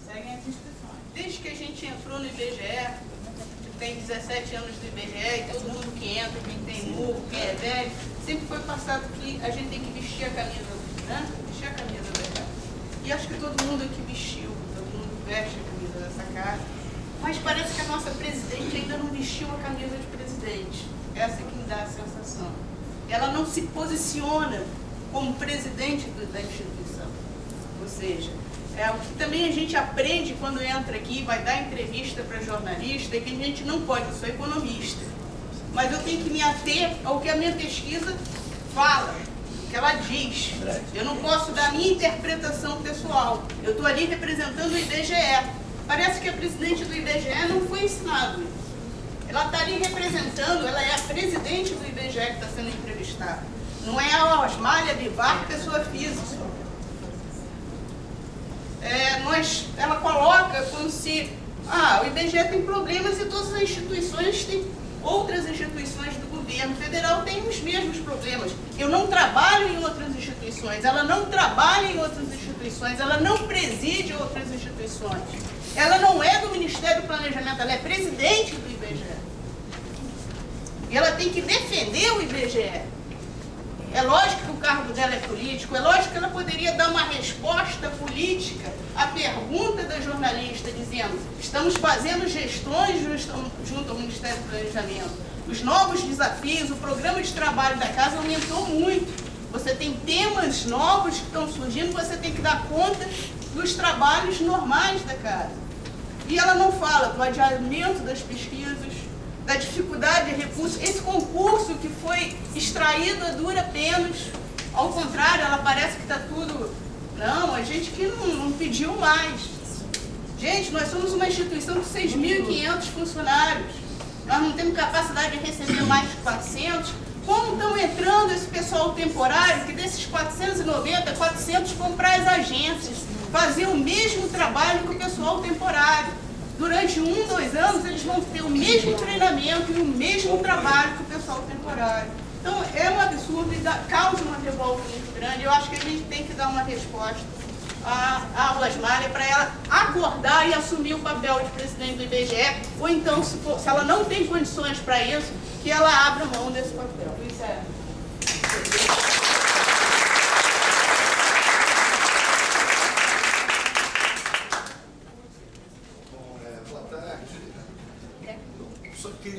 seguem as inscrições. Desde que a gente entrou no IBGE, tem 17 anos do IBGE, e todo mundo que entra, quem tem novo, quem é velho, sempre foi passado que a gente tem que vestir a camisa, né? Vestir a camisa da casa. E acho que todo mundo aqui vestiu, todo mundo veste a camisa dessa casa. Mas parece que a nossa presidente ainda não vestiu a camisa de presidente. Essa é quem dá a sensação. Ela não se posiciona como presidente da instituição. Ou seja, é o que também a gente aprende quando entra aqui, vai dar entrevista para jornalista, é que a gente não pode, eu sou economista, mas eu tenho que me ater ao que a minha pesquisa fala, o que ela diz. Eu não posso dar a minha interpretação pessoal. Eu estou ali representando o IBGE. Parece que a presidente do IBGE não foi ensinado isso. Ela está ali representando, ela é a presidente do IBGE que está sendo entrevistada. Não é a Osmália Bivar, pessoa física. Ela coloca como se o IBGE tem problemas e todas as instituições têm, outras instituições do governo federal têm os mesmos problemas. Eu não trabalho em outras instituições, ela não trabalha em outras instituições, ela não preside outras instituições. Ela não é do Ministério do Planejamento, ela é presidente do IBGE. E ela tem que defender o IBGE. É lógico que o cargo dela é político, é lógico que ela poderia dar uma resposta política à pergunta da jornalista, dizendo: estamos fazendo gestões junto ao Ministério do Planejamento. Os novos desafios, o programa de trabalho da casa aumentou muito. Você tem temas novos que estão surgindo, você tem que dar conta dos trabalhos normais da casa. E ela não fala do adiamento das pesquisas, da dificuldade de recursos, esse concurso que foi extraído a dura penas. Ao contrário, ela parece que está tudo... Não, a gente que não pediu mais. Gente, nós somos uma instituição de 6.500 funcionários. Nós não temos capacidade de receber mais de 400. Como estão entrando esse pessoal temporário, que desses 490, 400 vão para as agências, fazer o mesmo trabalho que o pessoal temporário. Durante 1, 2 anos, eles vão ter o mesmo treinamento e o mesmo trabalho que o pessoal temporário. Então, é um absurdo e causa uma revolta muito grande. Eu acho que a gente tem que dar uma resposta à Osmália para ela acordar e assumir o papel de presidente do IBGE, ou então, se ela não tem condições para isso, que ela abra mão desse papel. Isso é...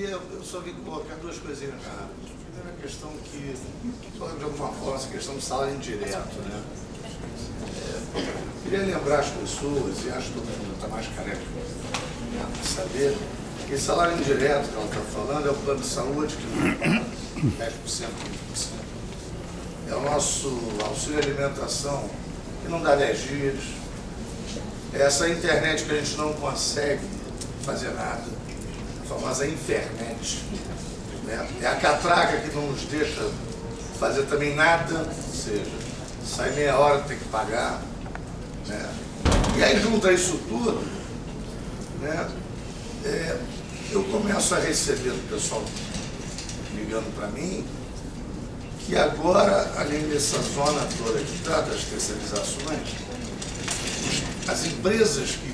Eu só vim colocar duas coisinhas rápidas. A primeira questão que, de alguma forma, essa questão do salário indireto, né? Queria lembrar as pessoas, e acho que todo mundo está mais careca de saber, que esse salário indireto que ela está falando é o plano de saúde, que não é 10%, 20%. É o nosso auxílio alimentação, que não dá 10 dias. É essa internet que a gente não consegue fazer nada. A famosa internet, né? É a catraca que não nos deixa fazer também nada, ou seja, sai meia hora tem que pagar, né? E aí junta isso tudo, né? Eu começo a receber do pessoal ligando para mim que agora, além dessa zona toda que trata das terceirizações, as empresas que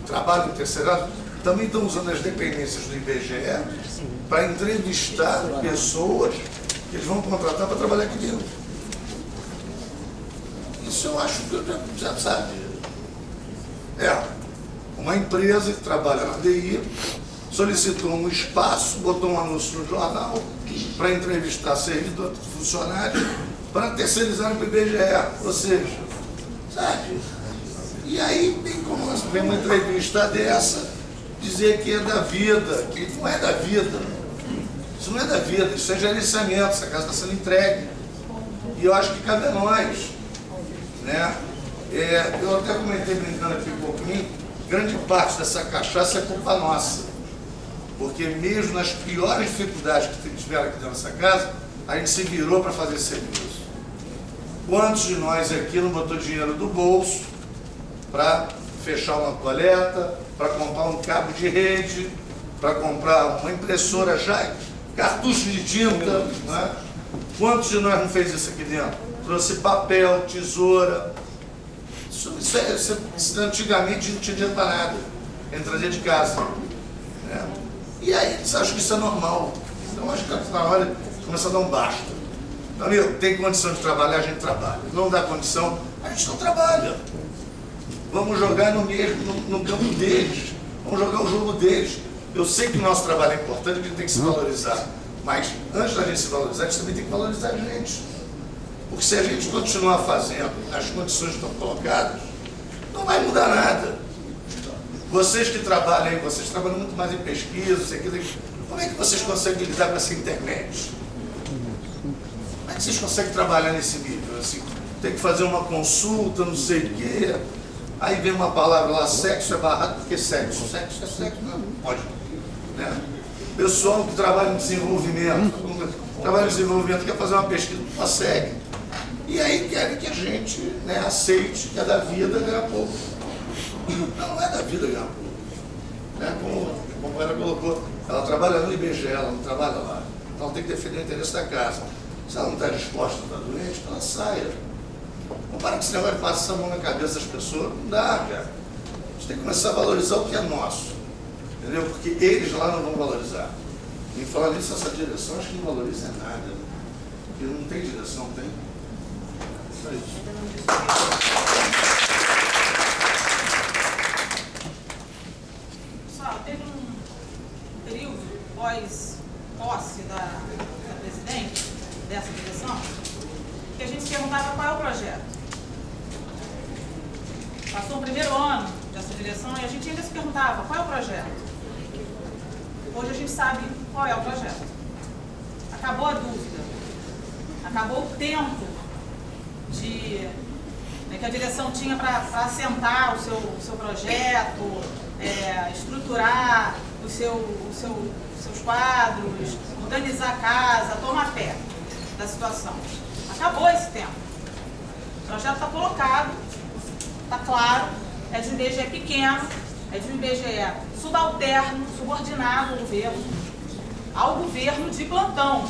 trabalham terceirizadas também estão usando as dependências do IBGE para entrevistar pessoas que eles vão contratar para trabalhar aqui dentro. Isso eu acho que já sabe. Uma empresa que trabalha na DI solicitou um espaço, botou um anúncio no jornal para entrevistar servidor, funcionário, para terceirizar para o IBGE. Ou seja, sabe? E aí tem como nós ver uma entrevista dessa, dizer que é da vida, que não é da vida. Isso não é da vida, isso é gerenciamento, essa casa está sendo entregue. E eu acho que cabe a nós, né? Eu até comentei brincando aqui um pouquinho, grande parte dessa cachaça é culpa nossa. Porque mesmo nas piores dificuldades que tiveram aqui dentro dessa casa, a gente se virou para fazer serviço. Quantos de nós aqui não botou dinheiro do bolso para fechar uma coleta, para comprar um cabo de rede, para comprar uma impressora já, cartucho de tinta, né? Quantos de nós não fez isso aqui dentro? Trouxe papel, tesoura. Isso antigamente não tinha dinheiro para nada. Ele trazia de casa. Né? E aí eles acham que isso é normal. Então acho que está na hora de começar a dar um basta. Então, amigo, tem condição de trabalhar, a gente trabalha. Não dá condição, a gente não trabalha. Vamos jogar no campo deles. Vamos jogar o jogo deles. Eu sei que o nosso trabalho é importante, que a gente tem que se valorizar. Mas antes da gente se valorizar, a gente também tem que valorizar a gente. Porque se a gente continuar fazendo, as condições estão colocadas, não vai mudar nada. Vocês que trabalham aí, vocês trabalham muito mais em pesquisa, como é que vocês conseguem lidar com essa internet? Como é que vocês conseguem trabalhar nesse nível? Assim, tem que fazer uma consulta, não sei o quê, aí vem uma palavra lá, sexo é barrado, porque sexo é sexo, não pode. Né? Pessoal que trabalha em desenvolvimento, quer fazer uma pesquisa, não consegue. E aí querem que a gente, né, aceite que é da vida ganhar pouco. Não é da vida ganhar pouco. Né? Como ela colocou, ela trabalha no IBGE, ela não trabalha lá. Então ela tem que defender o interesse da casa. Se ela não está disposta, não está doente, que ela saia. Não para com esse negócio de passar a mão na cabeça das pessoas. Não dá, cara. A gente tem que começar a valorizar o que é nosso. Entendeu? Porque eles lá não vão valorizar. E falar nisso, essa direção, acho que não valoriza nada. Porque não tem direção, tem. Só isso. Pessoal, teve um período pós-posse da presidente dessa direção que a gente se perguntava qual é o projeto. Passou o primeiro ano dessa direção e a gente ainda se perguntava qual é o projeto. Hoje a gente sabe qual é o projeto. Acabou a dúvida. Acabou o tempo que a direção tinha para assentar o seu projeto, estruturar os seus quadros, organizar a casa, tomar pé da situação. Acabou esse tempo. O projeto está colocado, está claro, é de um IBGE pequeno, é de um IBGE subalterno, subordinado ao governo de plantão,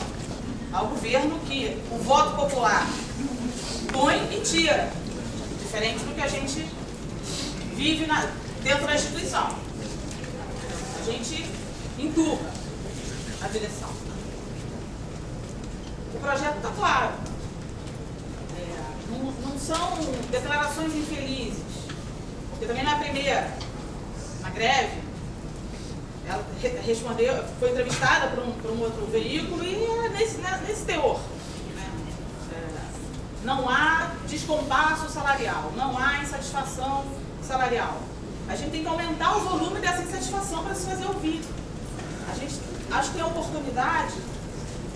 ao governo que o voto popular põe e tira, diferente do que a gente vive dentro da instituição. A gente enturra a direção. O projeto está claro. Não são declarações infelizes, porque também não é a primeira. Na greve, ela respondeu, foi entrevistada por um outro veículo e é nesse teor. Né? Não há descompasso salarial, não há insatisfação salarial. A gente tem que aumentar o volume dessa insatisfação para se fazer ouvir. A gente acho que tem a oportunidade,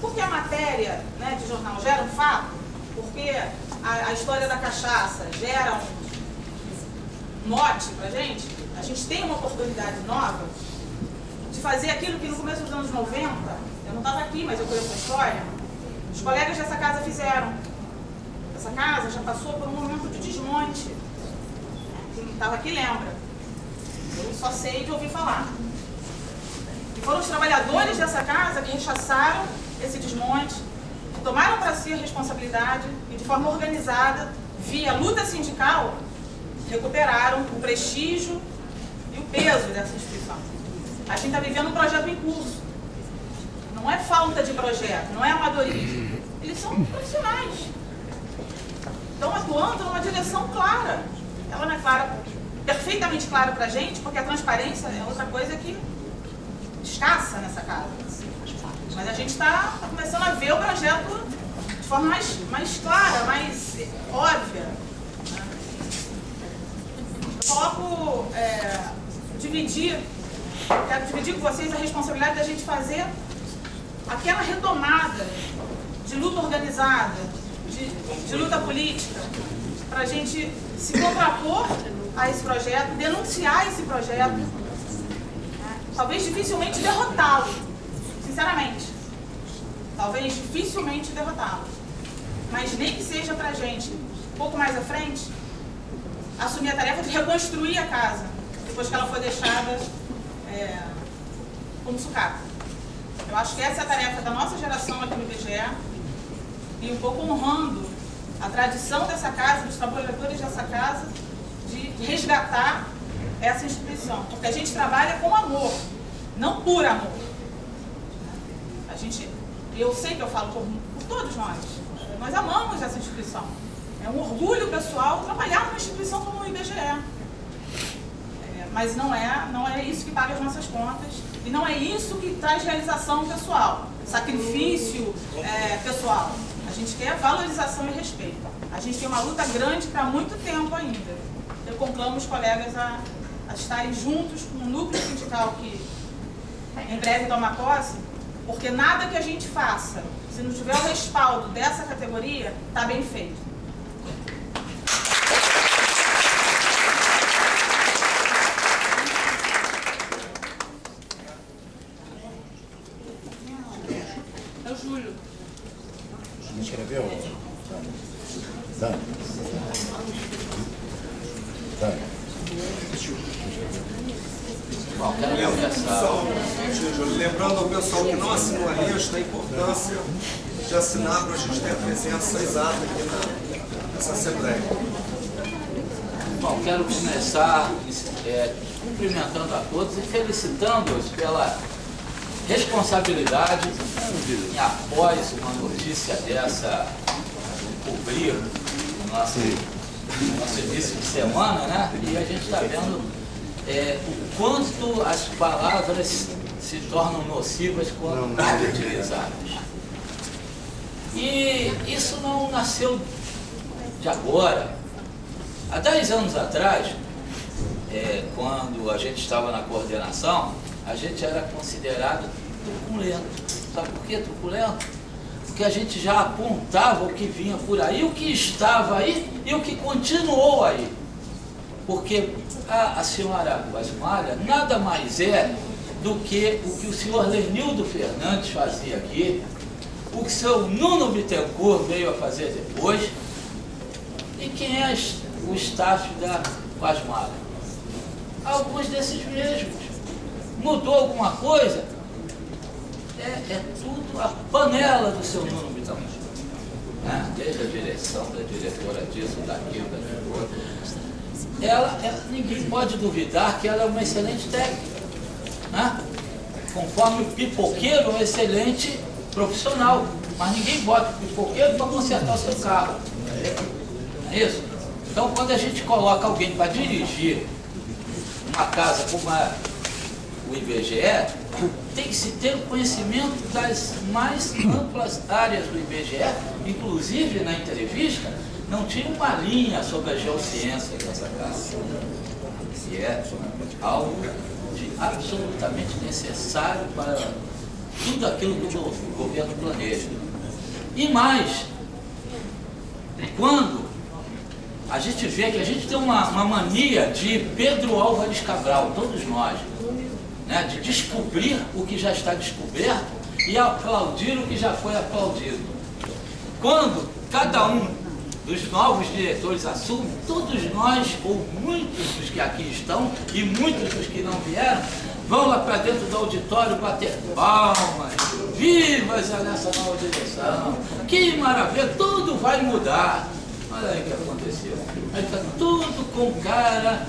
porque a matéria, né, de jornal gera um fato, porque a história da cachaça gera um mote para a gente tem uma oportunidade nova de fazer aquilo que no começo dos anos 90, eu não estava aqui, mas eu conheço a história, os colegas dessa casa fizeram. Essa casa já passou por um momento de desmonte. Quem estava aqui lembra. Eu só sei de ouvir falar. E foram os trabalhadores dessa casa que rechaçaram esse desmonte, que tomaram para si a responsabilidade e de forma organizada, via luta sindical, recuperaram o prestígio e o peso dessa instituição. A gente está vivendo um projeto em curso. Não é falta de projeto, não é amadorismo. Eles são profissionais. Estão atuando numa direção clara. Ela não é clara, perfeitamente clara para a gente, porque a transparência é outra coisa que escassa nessa casa. Mas a gente está começando a ver o projeto de forma mais clara, mais óbvia. Quero dividir com vocês a responsabilidade da gente fazer aquela retomada de luta organizada, de luta política, para a gente se contrapor a esse projeto, denunciar esse projeto, né? Talvez dificilmente derrotá-lo, sinceramente. Talvez dificilmente derrotá-lo. Mas nem que seja para a gente, um pouco mais à frente, assumir a tarefa de reconstruir a casa, depois que ela foi deixada como sucata. Eu acho que essa é a tarefa da nossa geração aqui no IBGE, e um pouco honrando a tradição dessa casa, dos trabalhadores dessa casa, resgatar essa instituição, porque a gente trabalha com amor, não por amor. Eu sei que eu falo por todos nós amamos essa instituição. É um orgulho pessoal trabalhar numa instituição como o IBGE. Mas não é isso que paga as nossas contas e não é isso que traz realização pessoal, sacrifício pessoal. A gente quer valorização e respeito. A gente tem uma luta grande para muito tempo ainda. Eu conclamo os colegas a estarem juntos com um núcleo sindical que em breve toma posse, porque nada que a gente faça, se não tiver o respaldo dessa categoria, está bem feito. É o Júlio. Escreveu? Dani. Bom, lembrando ao pessoal que não assinou a lista a importância de assinar para a gente ter a presença exata aqui nessa Assembleia. Bom, quero começar cumprimentando a todos e felicitando-os pela responsabilidade em após uma notícia dessa cobrir o nosso início de semana, né? E a gente está vendo o quanto as palavras se tornam nocivas quando mal utilizadas. E isso não nasceu de agora. Há 10 anos atrás, quando a gente estava na coordenação, a gente era considerado truculento. Sabe por que truculento? Porque a gente já apontava o que vinha por aí, o que estava aí e o que continuou aí. Porque a senhora Guasmalha nada mais é do que o que o senhor Lenildo Fernandes fazia aqui, o que o seu Nuno Bittencourt veio a fazer depois, e quem é o staff da Guasmalha? Alguns desses mesmos. Mudou alguma coisa? É tudo a panela do seu Nuno Bittencourt. Desde a direção, da diretora disso, daquilo, daquilo outro. Ninguém pode duvidar que ela é uma excelente técnica, né? Conforme o pipoqueiro é um excelente profissional, mas ninguém bota o pipoqueiro para consertar o seu carro, não é isso? Então, quando a gente coloca alguém para dirigir uma casa como o IBGE, tem que se ter o conhecimento das mais amplas áreas do IBGE, inclusive na entrevista, não tinha uma linha sobre a geociência dessa casa. E é algo absolutamente necessário para tudo aquilo que o governo planeja. E mais, quando a gente vê que a gente tem uma mania de Pedro Álvares Cabral, todos nós, né, de descobrir o que já está descoberto e aplaudir o que já foi aplaudido. Quando cada um dos novos diretores assume, todos nós, ou muitos dos que aqui estão e muitos dos que não vieram, vão lá para dentro do auditório bater palmas, vivas nessa nova direção, que maravilha, tudo vai mudar. Olha aí o que aconteceu. Aí está tudo com cara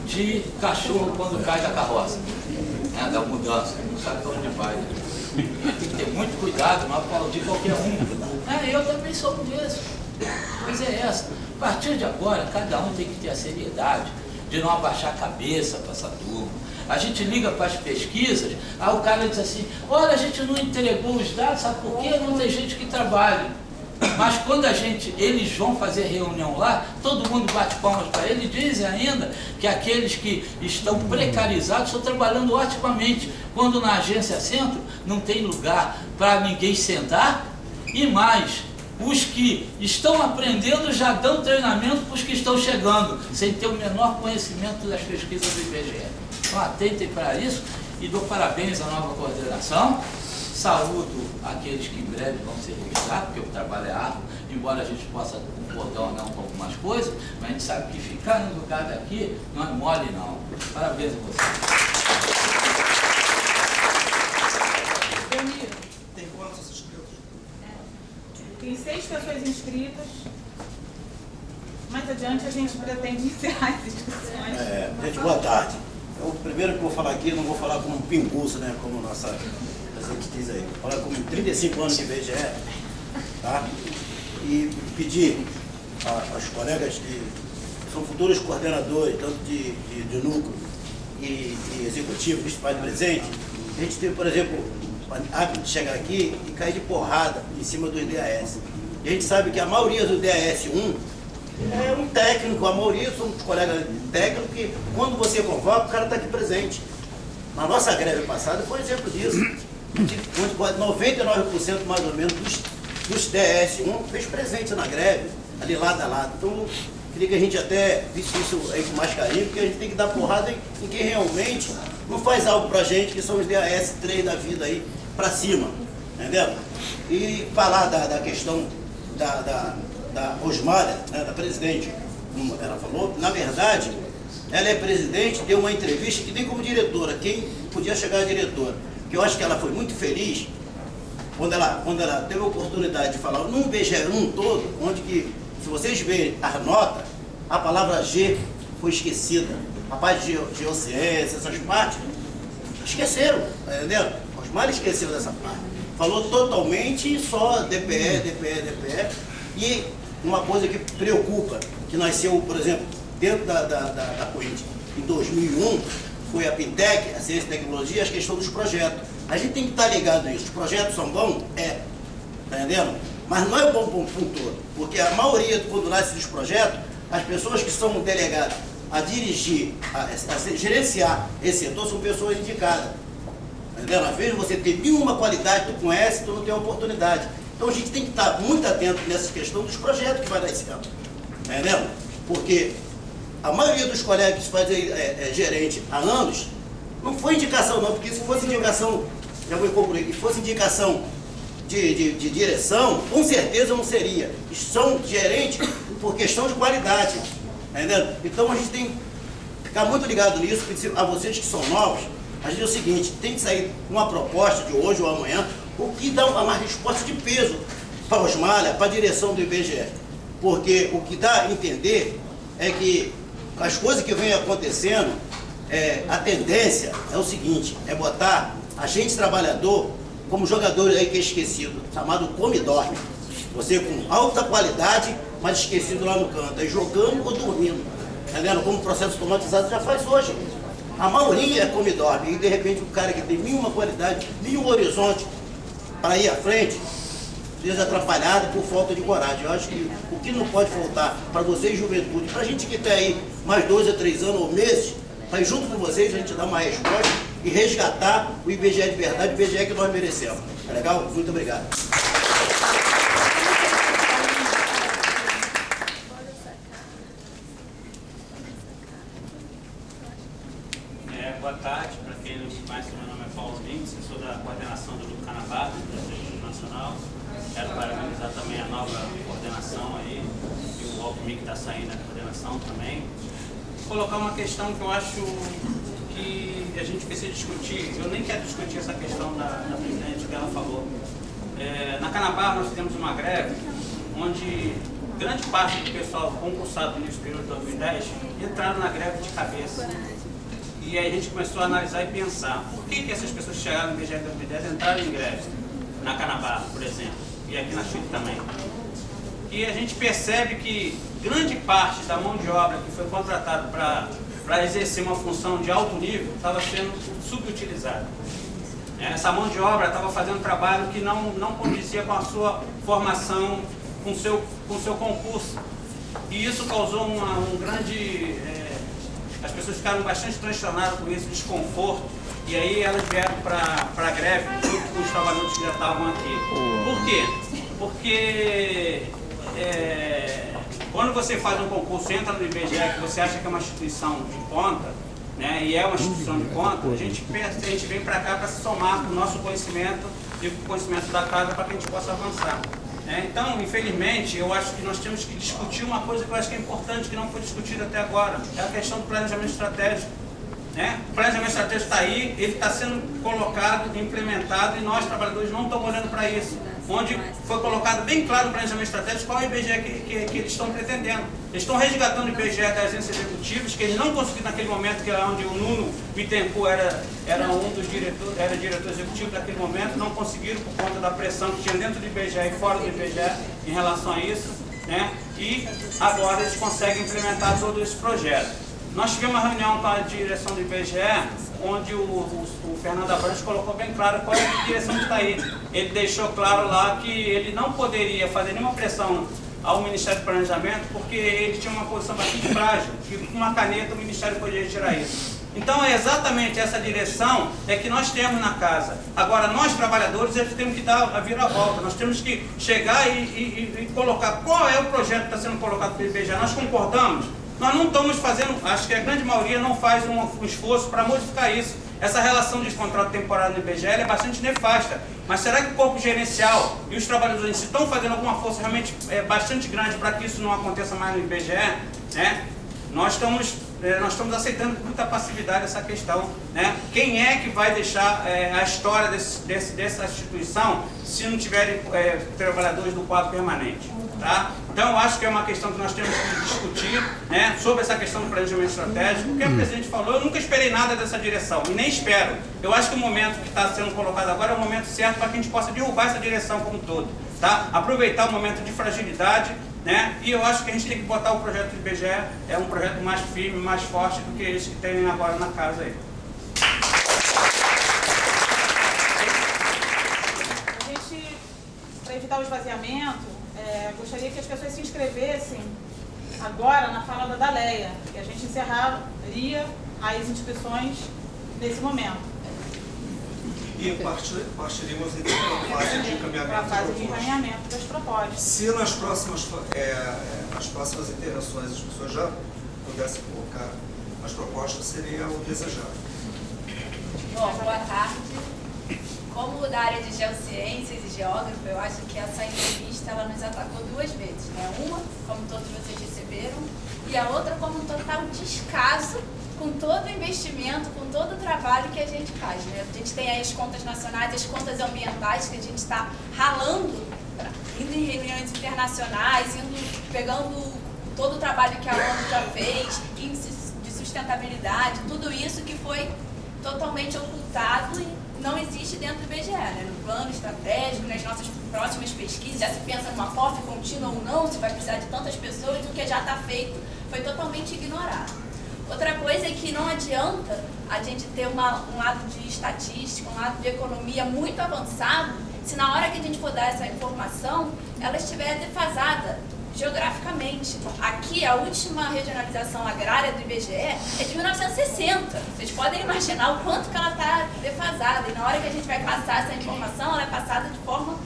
de cachorro quando cai da carroça, né, da mudança, não sabe para onde vai. Tem que ter muito cuidado, não aplaudir qualquer um. Eu também sou um desses. Mas é essa. A partir de agora, cada um tem que ter a seriedade de não abaixar a cabeça para essa turma. A gente liga para as pesquisas, aí o cara diz assim, olha, a gente não entregou os dados, sabe por quê? Não tem gente que trabalha. Mas quando eles vão fazer reunião lá, todo mundo bate palmas para ele e dizem ainda que aqueles que estão precarizados estão trabalhando otimamente, quando na agência Centro não tem lugar para ninguém sentar. E mais, os que estão aprendendo já dão treinamento para os que estão chegando, sem ter o menor conhecimento das pesquisas do IBGE. Então atentem para isso e dou parabéns à nova coordenação. Saúdo aqueles que em breve vão ser revisados, porque o trabalho é árduo, embora a gente possa concordar ou não com algumas coisas, mas a gente sabe que ficar no lugar daqui não é mole não. Parabéns a vocês. Tem quantos inscritos? Tem 6 pessoas inscritas. Mais adiante a gente pretende encerrar as discussões. Boa tarde. Eu, primeiro que vou falar aqui, não vou falar como um pinguço, né? Como nossa presidente diz aí. Vou falar como 35 anos de IBGE, tá? E pedir aos colegas que são futuros coordenadores, tanto de núcleo e executivo, vice do presente, a gente teve, por exemplo, a hábito de chegar aqui e cair de porrada em cima dos DAS. E a gente sabe que a maioria do DAS 1 é um técnico, a maioria são os colegas técnicos que, quando você convoca, o cara está aqui presente. Na nossa greve passada foi um exemplo disso. Onde 99% mais ou menos dos DS1 fez presente na greve, ali lado a lado. Então, queria que a gente até visse isso aí com mais carinho, porque a gente tem que dar porrada em quem realmente não faz algo pra gente, que são os DAS3 da vida aí, pra cima. Entendeu? E falar da questão da Rosmália, né, da presidente, como ela falou, na verdade, ela é presidente, deu uma entrevista que nem como diretora, quem podia chegar a diretora, que eu acho que ela foi muito feliz quando ela teve a oportunidade de falar num IBGE todo, onde que, se vocês verem as notas, a palavra G foi esquecida, a parte de geociência, essas partes, esqueceram, tá entendendo? Rosmália esqueceu dessa parte, falou totalmente só DPE, e uma coisa que preocupa, que nasceu, por exemplo, dentro da Corinthians, em 2001, foi a Pintec, a Ciência e Tecnologia, a questão dos projetos. A gente tem que estar ligado nisso. Os projetos são bons? Tá entendendo? Mas não é bom para um todo, porque a maioria, quando nasce dos projetos, as pessoas que são delegadas a dirigir, a gerenciar esse setor, são pessoas indicadas. Tá entendendo? Às vezes você tem nenhuma qualidade, tu conhece, tu não tem oportunidade. Então a gente tem que estar muito atento nessa questão dos projetos que vai dar esse ano. Tá entendendo? Porque a maioria dos colegas que fazem gerente há anos, não foi indicação não, porque se fosse indicação, já vou concluir, se fosse indicação de direção, com certeza não seria. São gerentes por questão de qualidade. Tá entendendo? Então a gente tem que ficar muito ligado nisso, a vocês que são novos, a gente é o seguinte, tem que sair uma proposta de hoje ou amanhã, o que dá uma resposta de peso para a Rosmália, para a direção do IBGE. Porque o que dá a entender é que as coisas que vêm acontecendo, a tendência é o seguinte, é botar a gente trabalhador como jogador aí que é esquecido, chamado come e dorme. Você com alta qualidade, mas esquecido lá no canto, aí jogando ou dormindo. Entendendo? Como o processo automatizado já faz hoje. A maioria é come e dorme, e de repente o cara que tem nenhuma qualidade, nenhum horizonte para ir à frente, seja atrapalhado por falta de coragem. Eu acho que o que não pode faltar para vocês, juventude, para a gente que está aí mais 2 a 3 anos ou meses, para junto com vocês a gente dar uma resposta e resgatar o IBGE de verdade, o IBGE que nós merecemos. Tá legal? Muito obrigado. Boa tarde, para quem não me conhece, meu nome é Paulo Lins, eu sou da coordenação do Grupo Canabá, do Instituto Nacional. Quero parabenizar também a nova coordenação aí, e o Alckmin que está saindo da coordenação também. Vou colocar uma questão que eu acho que a gente precisa discutir. Eu nem quero discutir essa questão da presidente que ela falou. Na Canabá nós fizemos uma greve onde grande parte do pessoal concursado no período de 2010 entraram na greve de cabeça. E aí a gente começou a analisar e pensar por que essas pessoas que chegaram no IBGE de 2010 entraram em greve, na Canabá, por exemplo, e aqui na Chile também. E a gente percebe que grande parte da mão de obra que foi contratada para exercer uma função de alto nível estava sendo subutilizada. Essa mão de obra estava fazendo um trabalho que não condizia com a sua formação, com o seu concurso. E isso causou um grande... as pessoas ficaram bastante transtornadas com esse desconforto, e aí elas vieram para a greve junto com os trabalhadores que já estavam aqui. Por quê? Porque quando você faz um concurso, entra no IBGE, que você acha que é uma instituição de ponta, né, e é uma instituição de ponta, a gente vem para cá para se somar com o nosso conhecimento e com o conhecimento da casa para que a gente possa avançar. Então, infelizmente, eu acho que nós temos que discutir uma coisa que eu acho que é importante, que não foi discutida até agora, é a questão do planejamento estratégico. O planejamento estratégico está aí, ele está sendo colocado, implementado, e nós, trabalhadores, não estamos olhando para isso. onde foi colocado bem claro no planejamento estratégico qual é o IBGE que eles estão pretendendo. Eles estão resgatando o IBGE das agências executivas, que eles não conseguiram naquele momento, que era onde o Nuno Bittencourt era um dos diretores, era diretor executivo naquele momento, não conseguiram por conta da pressão que tinha dentro do IBGE e fora do IBGE em relação a isso, né? E agora eles conseguem implementar todo esse projeto. Nós tivemos uma reunião com a direção do IBGE, onde o Fernando Abrantes colocou bem claro qual é a direção que está aí. Ele deixou claro lá que ele não poderia fazer nenhuma pressão ao Ministério do Planejamento, porque ele tinha uma posição bastante frágil, que com uma caneta o Ministério poderia tirar isso. Então é exatamente essa direção que nós temos na casa. Agora nós trabalhadores temos que dar a viravolta, nós temos que chegar e colocar qual é o projeto que está sendo colocado pelo IBGE. Nós concordamos? Nós não estamos fazendo, acho que a grande maioria não faz um esforço para modificar isso. Essa relação de contrato temporário no IBGE é bastante nefasta. Mas será que o corpo gerencial e os trabalhadores em si estão fazendo alguma força realmente bastante grande para que isso não aconteça mais no IBGE? Né? Nós estamos aceitando com muita passividade essa questão. Né? Quem é que vai deixar a história dessa instituição se não tiverem trabalhadores do quadro permanente? Tá? Então, eu acho que é uma questão que nós temos que discutir, né, sobre essa questão do planejamento estratégico. O que o presidente falou, eu nunca esperei nada dessa direção, e nem espero. Eu acho que o momento que está sendo colocado agora é o momento certo para que a gente possa derrubar essa direção como um todo. Tá? Aproveitar o momento de fragilidade, né, e eu acho que a gente tem que botar o projeto do IBGE, é um projeto mais firme, mais forte do que esse que tem agora na casa aí. Para evitar o esvaziamento, gostaria que as pessoas se inscrevessem agora na fala da Daleia, e a gente encerraria as inscrições nesse momento. E partiríamos então para a fase de encaminhamento das propostas. Se nas próximas interações as pessoas já pudessem colocar as propostas, seria o desejado. Bom, boa tarde. Como da área de geociências e geógrafo, eu acho que essa entrevista ela nos atacou duas vezes, né? Uma, como todos vocês receberam, e a outra como um total descaso com todo o investimento, com todo o trabalho que a gente faz, né? A gente tem aí as contas nacionais, as contas ambientais que a gente está ralando, indo em reuniões internacionais, pegando todo o trabalho que a ONU já fez, índices de sustentabilidade, tudo isso que foi totalmente ocultado e não existe dentro do IBGE, né? No plano estratégico, nas nossas próximas pesquisas, já se pensa numa POF contínua ou não, se vai precisar de tantas pessoas, o que já está feito foi totalmente ignorado. Outra coisa é que não adianta a gente ter um lado de estatística, um lado de economia muito avançado, se na hora que a gente for dar essa informação, ela estiver defasada geograficamente. Aqui, a última regionalização agrária do IBGE é de 1960. Vocês podem imaginar o quanto que ela está defasada. E na hora que a gente vai passar essa informação, ela é passada de forma,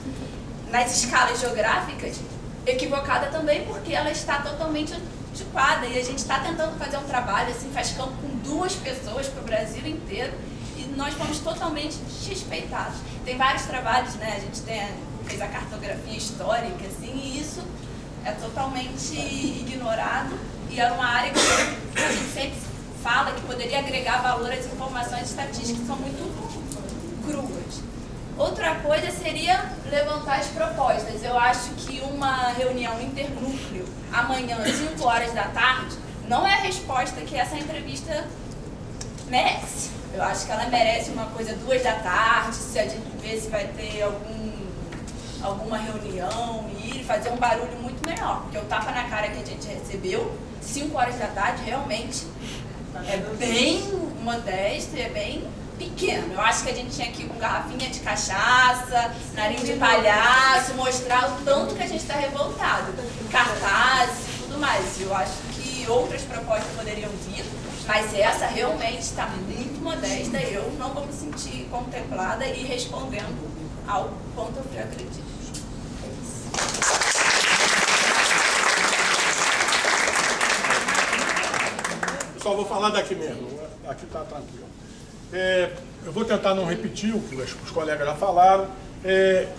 nas escalas geográficas, equivocada também, porque ela está totalmente antiquada. E a gente está tentando fazer um trabalho, assim, faz campo com 2 pessoas para o Brasil inteiro, e nós fomos totalmente desrespeitados. Tem vários trabalhos, né? A gente fez a cartografia histórica, assim, e isso é totalmente ignorado, e era uma área que a gente sempre fala que poderia agregar valor às informações estatísticas que são muito cruas. Outra coisa seria levantar as propostas. Eu acho que uma reunião internúcleo amanhã, às 5 horas da tarde, não é a resposta que essa entrevista merece. Eu acho que ela merece uma coisa 2 da tarde, se a gente vê se vai ter alguma reunião e fazer um barulho muito melhor, porque o tapa na cara que a gente recebeu, 5 horas da tarde, realmente é bem modesto e é bem pequeno. Eu acho que a gente tinha que ir com garrafinha de cachaça, nariz de palhaço, mostrar o tanto que a gente está revoltado, cartazes e tudo mais. Eu acho que outras propostas poderiam vir, mas essa realmente está muito modesta e eu não vou me sentir contemplada e respondendo ao quanto eu acredito. Só vou falar daqui mesmo, aqui está tranquilo. Eu vou tentar não repetir o que os colegas já falaram.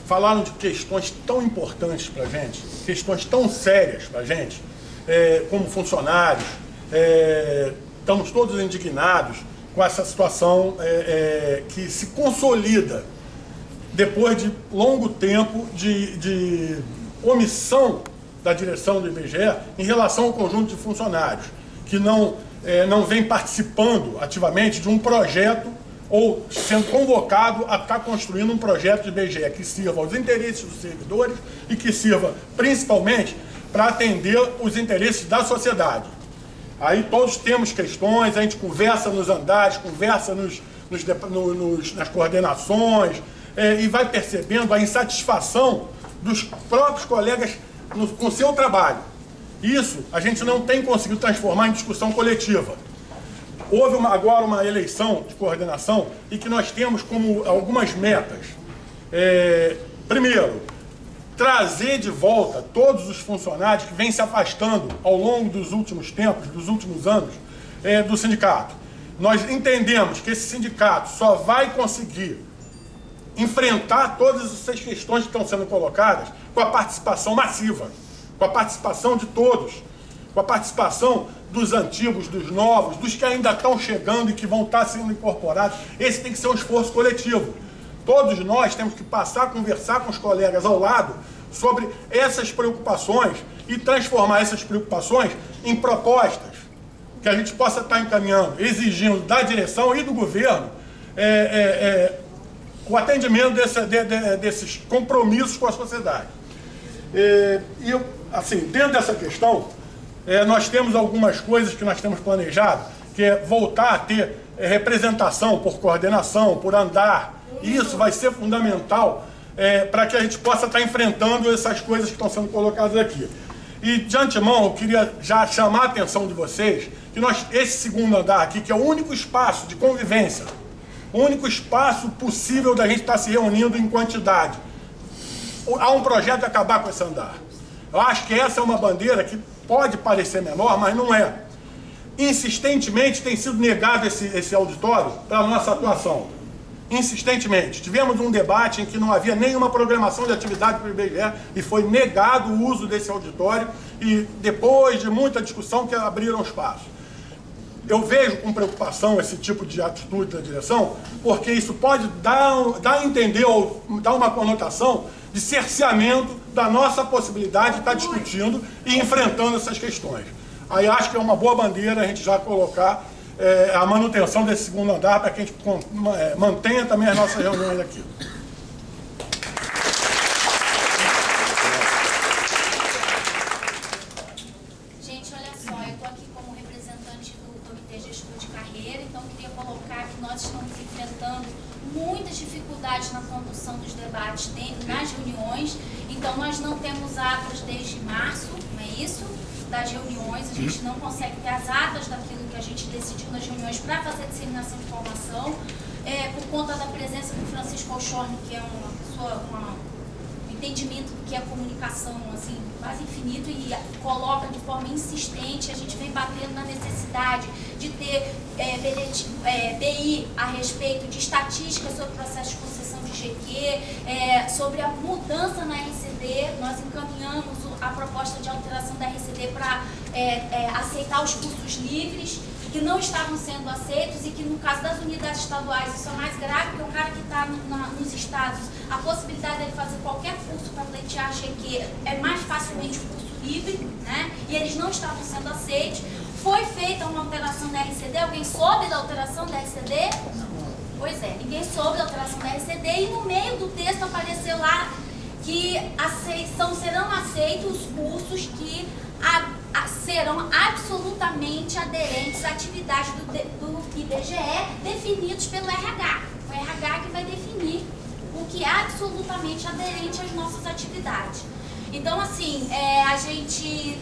Falaram de questões tão importantes para a gente, questões tão sérias para a gente, como funcionários. Estamos todos indignados com essa situação que se consolida depois de longo tempo de omissão da direção do IBGE em relação ao conjunto de funcionários, que não vem participando ativamente de um projeto ou sendo convocado a estar construindo um projeto de IBGE que sirva aos interesses dos servidores e que sirva principalmente para atender os interesses da sociedade. Aí todos temos questões, a gente conversa nos andares, conversa nas coordenações, e vai percebendo a insatisfação dos próprios colegas com o seu trabalho. Isso a gente não tem conseguido transformar em discussão coletiva. Houve agora uma eleição de coordenação e que nós temos como algumas metas. Primeiro, trazer de volta todos os funcionários que vêm se afastando ao longo dos últimos tempos, dos últimos anos, do sindicato. Nós entendemos que esse sindicato só vai conseguir enfrentar todas essas questões que estão sendo colocadas com a participação massiva, com a participação de todos, com a participação dos antigos, dos novos, dos que ainda estão chegando e que vão estar sendo incorporados. Esse tem que ser um esforço coletivo. Todos nós temos que passar a conversar com os colegas ao lado sobre essas preocupações e transformar essas preocupações em propostas que a gente possa estar encaminhando, exigindo da direção e do governo o atendimento desses compromissos com a sociedade. E, assim, dentro dessa questão, nós temos algumas coisas que nós temos planejado, que é voltar a ter representação por coordenação, por andar. Isso vai ser fundamental para que a gente possa estar enfrentando essas coisas que estão sendo colocadas aqui. E, de antemão, eu queria já chamar a atenção de vocês que esse segundo andar aqui, que é o único espaço de convivência, o único espaço possível da gente estar se reunindo em quantidade. Há um projeto de acabar com esse andar. Eu acho que essa é uma bandeira que pode parecer menor, mas não é. Insistentemente tem sido negado esse auditório para a nossa atuação. Insistentemente. Tivemos um debate em que não havia nenhuma programação de atividade para o IBGE e foi negado o uso desse auditório e depois de muita discussão que abriram espaço. Eu vejo com preocupação esse tipo de atitude da direção, porque isso pode dar a entender ou dar uma conotação de cerceamento da nossa possibilidade de estar discutindo e enfrentando essas questões. Aí acho que é uma boa bandeira a gente já colocar a manutenção desse segundo andar para que a gente mantenha também as nossas reuniões aqui. Gente, olha só, eu estou aqui como representante do Comitê Gestor de Carreira, então eu queria colocar que nós estamos enfrentando muitas dificuldades na condução dos debates nas reuniões, então nós não temos atas desde março, não é isso? Das reuniões, a gente não consegue ter as atas daquilo que a gente decidiu nas reuniões para fazer disseminação de informação, por conta da presença do Francisco Alchorne, que é uma pessoa, um entendimento do que é comunicação, assim, quase infinito, e coloca de forma insistente, a gente vem batendo na necessidade de ter BI a respeito de estatísticas sobre o processo de concessão de GQ, sobre a mudança na RCD. Nós encaminhamos a proposta de alteração da RCD para aceitar os cursos livres, que não estavam sendo aceitos e que no caso das unidades estaduais isso é mais grave, porque o cara que está nos estados, a possibilidade dele fazer qualquer curso para pleitear GQ é mais facilmente o curso livre, né? E eles não estavam sendo aceitos. Foi feita uma alteração da RCD, alguém soube da alteração da RCD? Pois é, ninguém soube da alteração da RCD e no meio do texto apareceu lá que serão aceitos os cursos que serão absolutamente aderentes à atividade do IBGE, definidos pelo RH. O RH que vai definir o que é absolutamente aderente às nossas atividades. Então, assim, a gente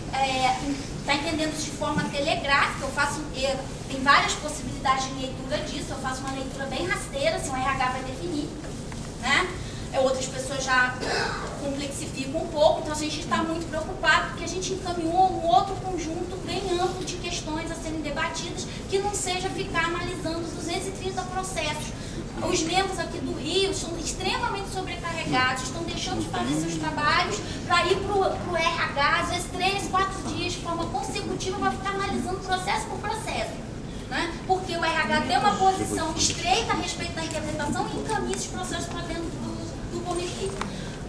está entendendo isso de forma telegráfica. Tem várias possibilidades de leitura disso. Eu faço uma leitura bem rasteira, assim, o RH vai definir, né? Outras pessoas já complexificam um pouco, então a gente está muito preocupado porque a gente encaminhou um outro conjunto bem amplo de questões a serem debatidas, que não seja ficar analisando os 230 processos. Os membros aqui do Rio estão extremamente sobrecarregados, estão deixando de fazer seus trabalhos para ir para o RH, às vezes 3, 4 dias de forma consecutiva, para ficar analisando processo por processo. Né? Porque o RH tem uma posição estreita a respeito da interpretação e encaminha esses processos para dentro do comitê.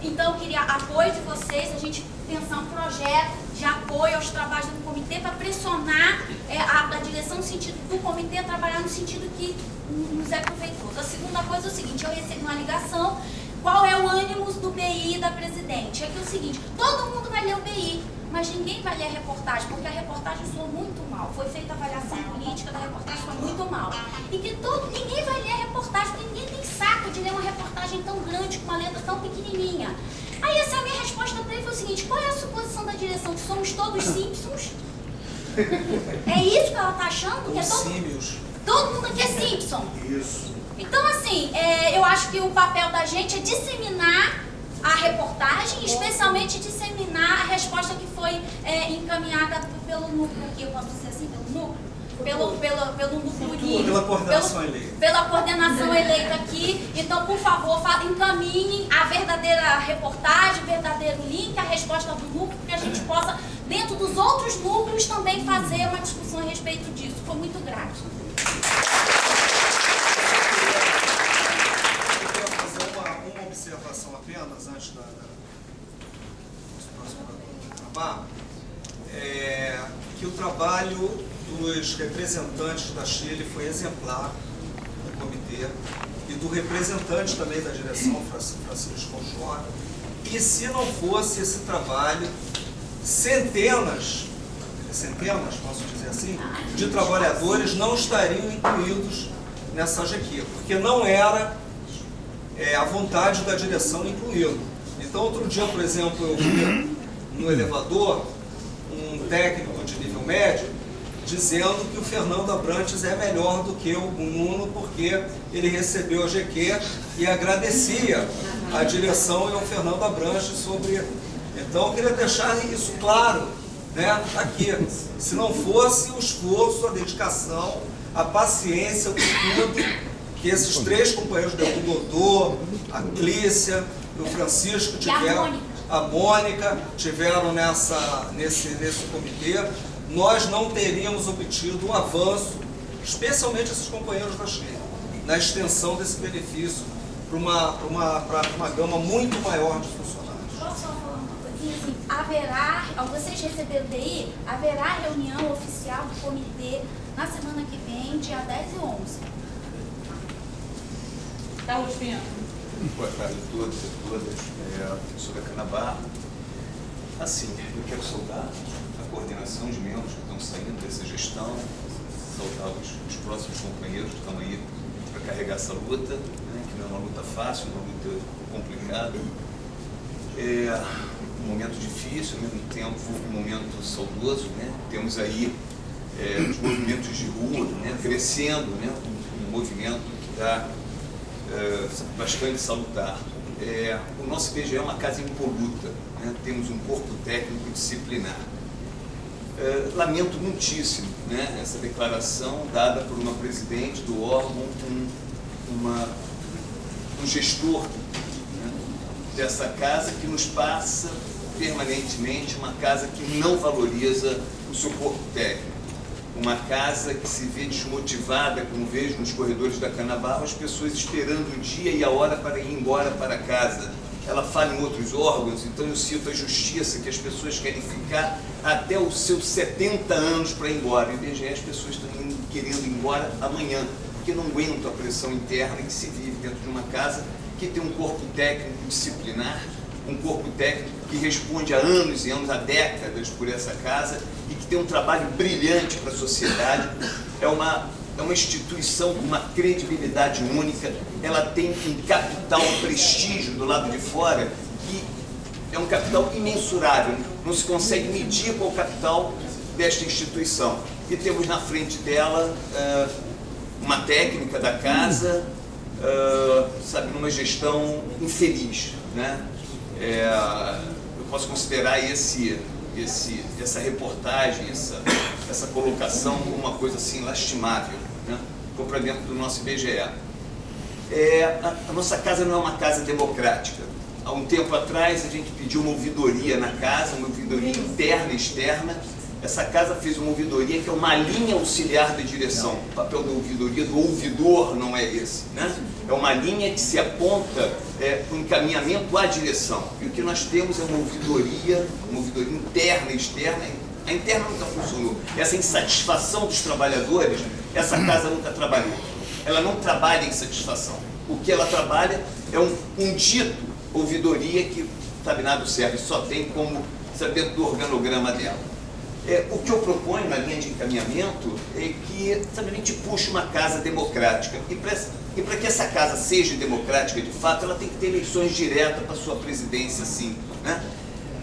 Então, eu queria apoio de vocês, a gente pensar um projeto de apoio aos trabalhos do comitê para pressionar a direção no sentido do comitê a trabalhar no sentido que nos é proveitoso. A segunda coisa é o seguinte, eu recebi uma ligação, qual é o ânimo do BI da presidente? É que é o seguinte, todo mundo vai ler o BI, mas ninguém vai ler a reportagem, porque a reportagem soou muito mal. Foi feita a avaliação política da reportagem, foi muito mal. E que ninguém vai ler a reportagem, porque ninguém tem saco de ler uma reportagem tão grande, com uma letra tão pequenininha. Aí essa é a minha resposta para ele, foi o seguinte, qual é a suposição da direção? Que somos todos Simpsons? É isso que ela está achando? Que é todo mundo aqui é Simpson. Isso. Então, assim, eu acho que o papel da gente é disseminar a reportagem, especialmente disseminar a resposta que foi encaminhada pelo núcleo, aqui eu posso dizer assim, pelo núcleo? Pelo núcleo pela coordenação eleita. Pela coordenação eleita aqui. Então, por favor, encaminhem a verdadeira reportagem, o verdadeiro link, a resposta do núcleo, para que a gente possa, dentro dos outros núcleos, também fazer uma discussão a respeito disso. Foi muito grave. Eu quero fazer uma observação apenas antes do próximo acabar. Que o trabalho dos representantes da Chile foi exemplar do comitê e do representante também da direção, Francisco João. E se não fosse esse trabalho, centenas, posso dizer assim, de trabalhadores não estariam incluídos nessa AGQ, porque não era a vontade da direção incluí-lo. Então, outro dia, por exemplo, eu vi no elevador um técnico de nível médio dizendo que o Fernando Abrantes é melhor do que o Nuno porque ele recebeu a GQ e agradecia a direção e ao Fernando Abrantes sobre... Então, eu queria deixar isso claro, né, aqui. Se não fosse o esforço, a dedicação, a paciência, o estudo que esses três companheiros, o doutor, a Clícia e o Francisco tiveram, a Mônica, tiveram nesse comitê, nós não teríamos obtido um avanço, especialmente esses companheiros da Chile, na extensão desse benefício para uma gama muito maior de funcionários. Posso só falar uma coisinha assim? Haverá, ao vocês receberam o DI, haverá reunião oficial do comitê na semana que vem, dia 10 e 11. Carlos Pinto. Boa tarde a todos e todas. Sou da Canabarro. Assim, eu quero saudar a coordenação de membros que estão saindo dessa gestão, saudar os próximos companheiros que estão aí para carregar essa luta, né, que não é uma luta fácil, uma luta complicada. É um momento difícil, ao mesmo tempo um momento saudoso, né? Temos aí os movimentos de rua, né, crescendo, né, um movimento que está bastante salutar. O nosso IBGE é uma casa impoluta, né? Temos um corpo técnico disciplinar. Lamento muitíssimo, né, essa declaração dada por uma presidente do órgão, um gestor, né, dessa casa que nos passa permanentemente uma casa que não valoriza o seu corpo técnico. Uma casa que se vê desmotivada, como vejo nos corredores da Canabarro, as pessoas esperando o dia e a hora para ir embora para casa. Ela fala em outros órgãos, então eu cito a justiça, que as pessoas querem ficar até os seus 70 anos para ir embora. E o IBGE, as pessoas estão querendo ir embora amanhã, porque não aguentam a pressão interna que se vive dentro de uma casa que tem um corpo técnico disciplinar, um corpo técnico que responde há anos e anos, há décadas por essa casa e que tem um trabalho brilhante para a sociedade. É uma instituição com uma credibilidade única, ela tem um capital, um prestígio do lado de fora que é um capital imensurável, não se consegue medir com o capital desta instituição. E temos na frente dela uma técnica da casa, sabe, numa gestão infeliz, né? Eu posso considerar essa reportagem, essa colocação como uma coisa assim lastimável, né? Ficou para dentro do nosso IBGE. A nossa casa não é uma casa democrática. Há um tempo atrás a gente pediu uma ouvidoria na casa, uma ouvidoria interna e externa, Essa casa fez uma ouvidoria que é uma linha auxiliar da direção. O papel da ouvidoria do ouvidor não é esse, né? É uma linha que se aponta para o encaminhamento à direção. E o que nós temos é uma ouvidoria interna e externa. A interna nunca funcionou. Essa insatisfação dos trabalhadores, essa casa nunca trabalhou. Ela não trabalha em satisfação. O que ela trabalha é um dito ouvidoria que, sabe, nada serve, só tem como, sabe, dentro do organograma dela. O que eu proponho na linha de encaminhamento é que, sabe, a gente puxe uma casa democrática. E para que essa casa seja democrática de fato, ela tem que ter eleições diretas para sua presidência, sim, né?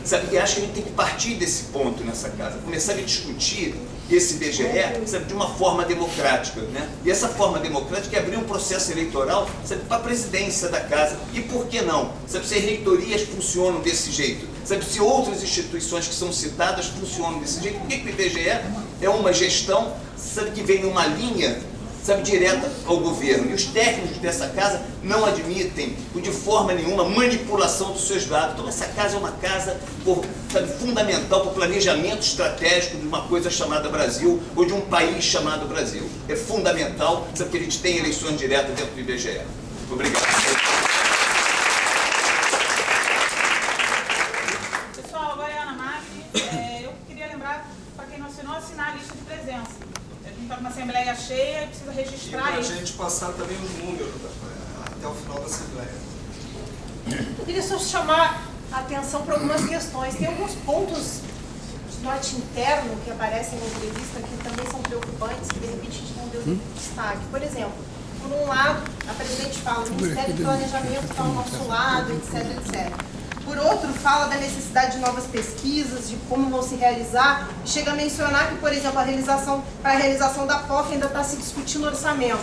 Sabe, e acho que a gente tem que partir desse ponto nessa casa, começar a discutir esse IBGE, sabe, de uma forma democrática, né? E essa forma democrática é abrir um processo eleitoral, sabe, para a presidência da casa. E por que não? Sabe, se as reitorias funcionam desse jeito, sabe, se outras instituições que são citadas funcionam desse jeito, por que o IBGE é uma gestão, sabe, que vem numa linha, sabe, direta ao governo? E os técnicos dessa casa não admitem, de forma nenhuma, manipulação dos seus dados. Então essa casa é uma casa, sabe, fundamental para o planejamento estratégico de uma coisa chamada Brasil, ou de um país chamado Brasil. É fundamental, sabe, que a gente tenha eleições diretas dentro do IBGE. Obrigado. Pessoal, agora é a Ana Mac. Eu queria lembrar, para quem não assinou, assinar a lista de presença. A gente está com uma assembleia cheia e precisa registrar para a isso. gente passar também os números até o final da assembleia. Eu queria só chamar a atenção para algumas questões. Tem alguns pontos de norte interno que aparecem na entrevista que também são preocupantes, que de repente a gente não deu destaque. Por exemplo, por um lado, a presidente fala, o Ministério do Planejamento está ao nosso lado, etc, etc. Por outro, fala da necessidade de novas pesquisas, de como vão se realizar, e chega a mencionar que, por exemplo, para a realização da POF ainda está se discutindo orçamento.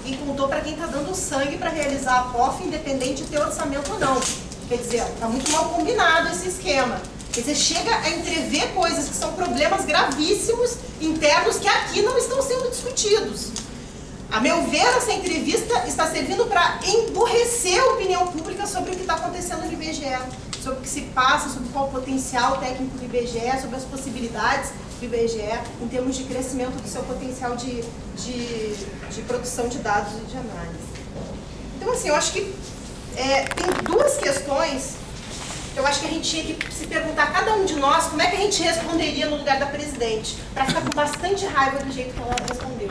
E contou para quem está dando sangue para realizar a POF, independente de ter orçamento ou não. Quer dizer, está muito mal combinado esse esquema. Quer dizer, chega a entrever coisas que são problemas gravíssimos, internos, que aqui não estão sendo discutidos. A meu ver, essa entrevista está servindo para emburrecer a opinião pública sobre o que está acontecendo no IBGE, sobre o que se passa, sobre qual o potencial técnico do IBGE, sobre as possibilidades do IBGE em termos de crescimento do seu potencial de produção de dados e de análise. Então, assim, eu acho que tem duas questões que eu acho que a gente tinha que se perguntar, cada um de nós, como é que a gente responderia no lugar da presidente, para ficar com bastante raiva do jeito que ela respondeu.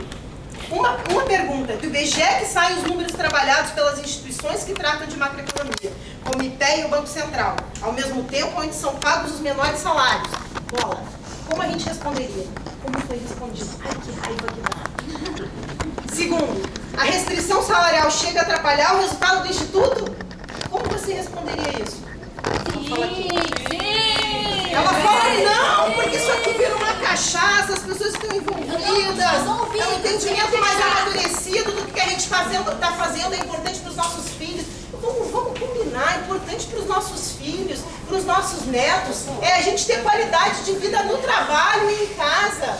Uma pergunta, do IBGE que saem os números trabalhados pelas instituições que tratam de macroeconomia, como o IPE e o Banco Central, ao mesmo tempo onde são pagos os menores salários. Bola, como a gente responderia? Como foi respondido? Ai, que raiva que dá. Segundo, a restrição salarial chega a atrapalhar o resultado do Instituto? Como você responderia isso? Sim! Ela fala, não, porque isso aqui vira uma cachaça, as pessoas estão envolvidas, é um entendimento mais amadurecido do que a gente está fazendo, é importante para os nossos filhos. Vamos combinar, é importante para os nossos filhos, para os nossos netos, é a gente ter qualidade de vida no trabalho e em casa.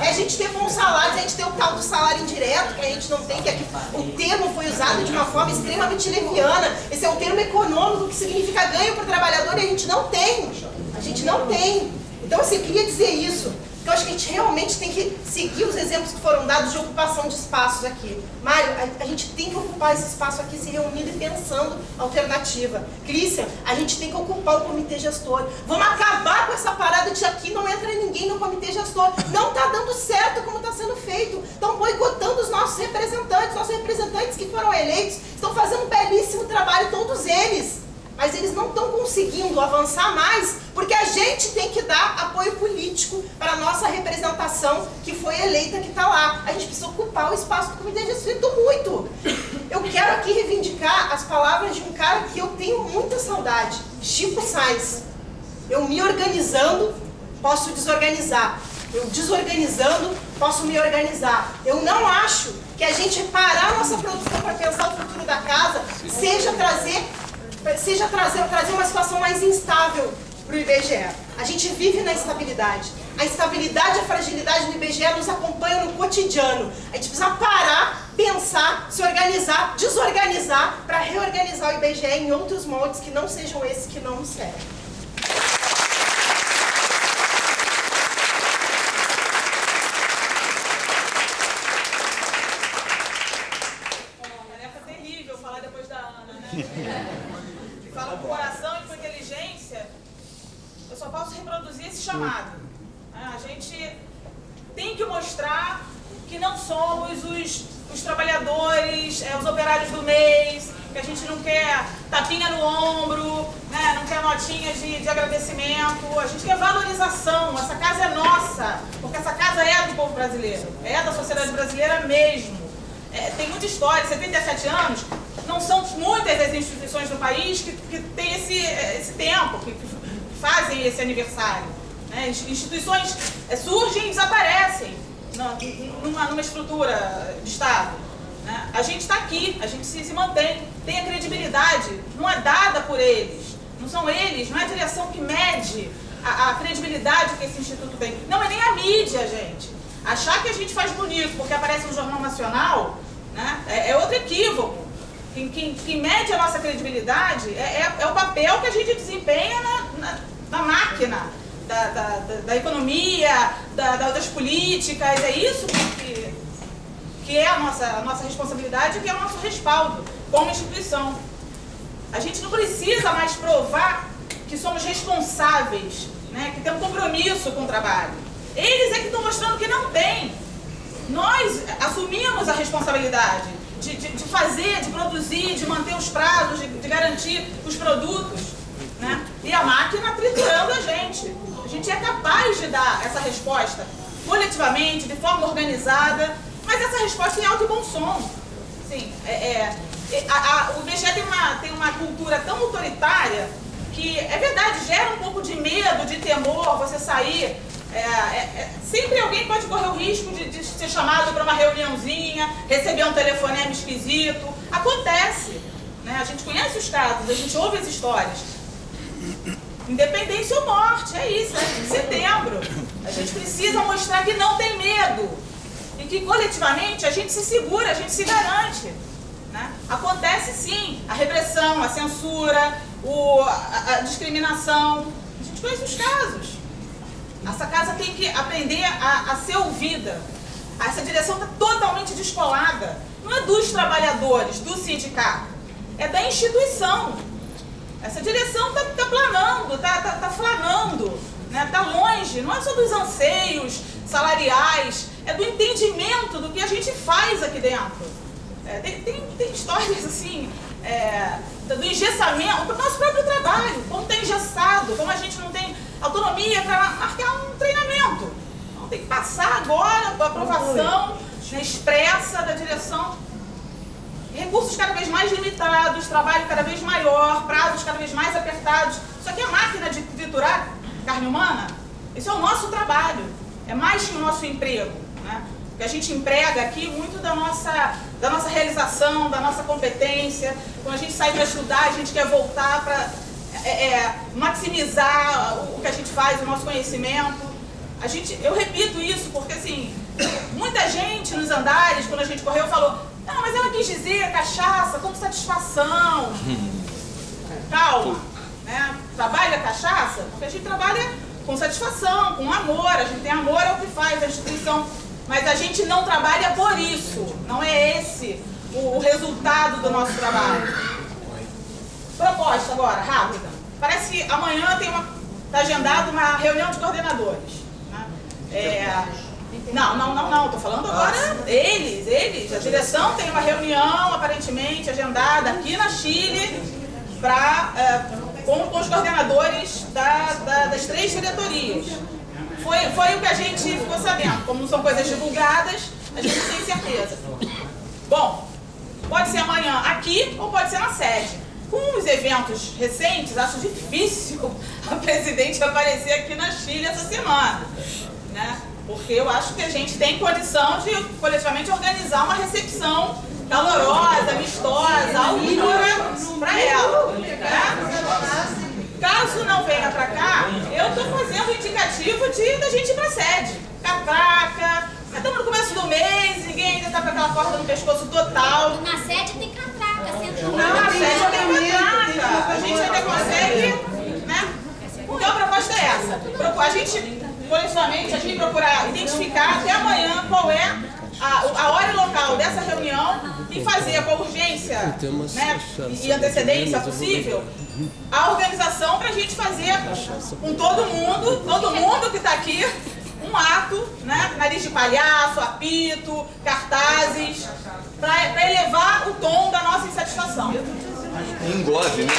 É a gente ter bons salários, a gente ter o tal do salário indireto, que a gente não tem, que aqui, o termo foi usado de uma forma extremamente leviana. Esse é um termo econômico que significa ganho para o trabalhador e a gente não tem. A gente não tem. Então, assim, eu queria dizer isso. Então, acho que a gente realmente tem que seguir os exemplos que foram dados de ocupação de espaços aqui. Mário, a gente tem que ocupar esse espaço aqui, se reunindo e pensando alternativa. Crícia, a gente tem que ocupar o comitê gestor. Vamos acabar com essa parada de aqui não entra ninguém no comitê gestor. Não está dando certo como está sendo feito. Estão boicotando os nossos representantes que foram eleitos, estão fazendo um belíssimo trabalho, todos eles. Mas eles não estão conseguindo avançar mais, porque a gente tem que dar apoio político para a nossa representação que foi eleita, que está lá. A gente precisa ocupar o espaço do comitê gestor. Sinto muito. Eu quero aqui reivindicar as palavras de um cara que eu tenho muita saudade, Chico Sainz. Eu me organizando, posso desorganizar. Eu desorganizando, posso me organizar. Eu não acho que a gente parar a nossa produção para pensar o futuro da casa seja trazer uma situação mais instável para o IBGE. A gente vive na instabilidade. A instabilidade e a fragilidade do IBGE nos acompanham no cotidiano. A gente precisa parar, pensar, se organizar, desorganizar para reorganizar o IBGE em outros moldes que não sejam esses que não nos servem. que fala com coração e com inteligência, eu só posso reproduzir esse chamado. A gente tem que mostrar que não somos os trabalhadores, os operários do mês, que a gente não quer tapinha no ombro, né? Não quer notinha de agradecimento, a gente quer valorização. Essa casa é nossa, porque essa casa é do povo brasileiro, é da sociedade brasileira mesmo. Tem muita história, 77 anos, não são muitas as instituições do país que têm esse tempo, que fazem esse aniversário. Né? Instituições surgem e desaparecem numa estrutura de Estado. Né? A gente está aqui, a gente se mantém, tem a credibilidade, não é dada por eles, não são eles, não é a direção que mede a credibilidade que esse instituto tem. Não é nem a mídia, gente. Achar que a gente faz bonito porque aparece no Jornal Nacional, né, é outro equívoco. Quem mede a nossa credibilidade é o papel que a gente desempenha na máquina da economia, das políticas. É isso que é a nossa responsabilidade e que é o nosso respaldo como instituição. A gente não precisa mais provar que somos responsáveis, né, que temos compromisso com o trabalho. Eles é que estão mostrando que não tem. Nós assumimos a responsabilidade de fazer, de produzir, de manter os prazos, de garantir os produtos, né? E a máquina triturando a gente. A gente é capaz de dar essa resposta coletivamente, de forma organizada, mas essa resposta em alto e bom som. Assim, o IBGE tem uma cultura tão autoritária que, é verdade, gera um pouco de medo, de temor, você sair. Sempre alguém pode correr o risco de ser chamado para uma reuniãozinha, receber um telefonema esquisito. Acontece, né? A gente conhece os casos, a gente ouve as histórias. Independência ou morte, é isso, é setembro. A gente precisa mostrar que não tem medo e que coletivamente a gente se segura, a gente se garante. Né? Acontece sim a repressão, a censura, a discriminação. A gente conhece os casos. Essa casa tem que aprender a ser ouvida. Essa direção está totalmente descolada. Não é dos trabalhadores, do sindicato. É da instituição. Essa direção está planando, está flanando, né? Está longe. Não é só dos anseios salariais, é do entendimento do que a gente faz aqui dentro. Tem histórias assim, do engessamento, do nosso próprio trabalho, como está engessado, como a gente não tem autonomia para marcar um treinamento. Então, tem que passar agora a aprovação expressa da direção. Recursos cada vez mais limitados, trabalho cada vez maior, prazos cada vez mais apertados. Isso aqui é máquina de triturar carne humana. Isso é o nosso trabalho. É mais que o nosso emprego. Né? Porque a gente emprega aqui muito da nossa realização, da nossa competência. Quando a gente sai para estudar, a gente quer voltar para maximizar o que a gente faz, o nosso conhecimento. Eu repito isso porque, assim, muita gente nos andares, quando a gente correu, falou: não, mas ela quis dizer cachaça como satisfação. Calma, né? Trabalha cachaça porque a gente trabalha com satisfação, com amor. A gente tem amor ao que faz a instituição, mas a gente não trabalha por isso. Não é esse o resultado do nosso trabalho. Proposta agora, rápida. Parece que amanhã está agendada uma reunião de coordenadores. Né? Não, estou falando agora eles. A direção tem uma reunião, aparentemente, agendada aqui na Chile, com os coordenadores das 3 diretorias. Foi o que a gente ficou sabendo. Como não são coisas divulgadas, a gente não tem certeza. Bom, pode ser amanhã aqui ou pode ser na sede. Com os eventos recentes, acho difícil a presidente aparecer aqui na Chile essa semana, né? Porque eu acho que a gente tem condição de coletivamente organizar uma recepção calorosa, amistosa, altura para ela. Né? Caso não venha para cá, eu estou fazendo o indicativo da gente ir para a sede. Catraca, estamos no começo do mês, ninguém ainda está com aquela corda no pescoço total. Na sede tem catraca, na sede tem catraca. A gente ainda consegue, né? Então a proposta é essa. A gente, coletivamente, a gente procurar identificar até amanhã qual é a hora e local dessa reunião e em fazer com a urgência, né, e antecedência possível, a organização para a gente fazer com todo mundo que está aqui, um ato, né, nariz de palhaço, apito, cartazes, para elevar o tom da nossa insatisfação. Engove, né?